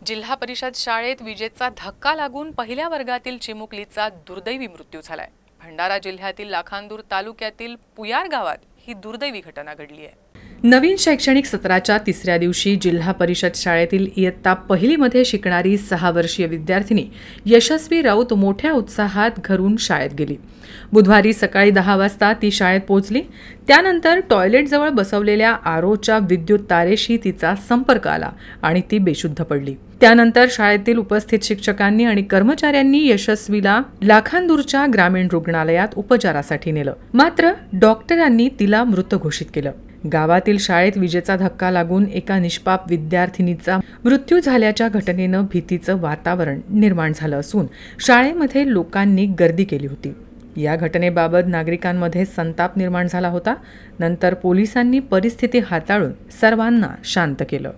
जिल्हा परिषद शाळेत विजेचा धक्का लागून पहिल्या वर्गातील चिमुकलीचा दुर्दैवी मृत्यू झालाय। भंडारा जिल्ह्यातील लाखांदूर तालुक्यातील पुयार गावात ही दुर्दैवी घटना घडली आहे। नवीन शैक्षणिक सत्राच्या तिसऱ्या दिवशी जिल्हा परिषद शाळेतील इयत्ता पहिलीमध्ये शिकणारी 6 वर्षीय विद्यार्थिनी यशस्वी राऊत मोठ्या उत्साहात घरून शाळेत गेली। बुधवारी सकाळी 10 वाजता ती शाळेत पोहोचली। त्यानंतर टॉयलेटजवळ बसवलेल्या आरोच्या विद्युत तारेशी तिचा संपर्क आला आणि ती बेशुद्ध पडली। त्यानंतर शाळेतील उपस्थित शिक्षकांनी आणि कर्मचाऱ्यांनी यशस्वीला लाखांदूरच्या ग्रामीण रुग्णालयात उपचारासाठी नेलं, मात्र डॉक्टरांनी तिला मृत घोषित केलं। गावातील शाळेत विजेचा धक्का लागून एका निष्पाप विद्यार्थिनीचा मृत्यू झाल्याच्या घटनेनं भीतीचं वातावरण निर्माण झालं असून शाळेमध्ये लोकांनी गर्दी केली होती। या घटनेबाबत नागरिकांमध्ये संताप निर्माण झाला होता। नंतर पोलिसांनी परिस्थिती हाताळून सर्वांना शांत केलं।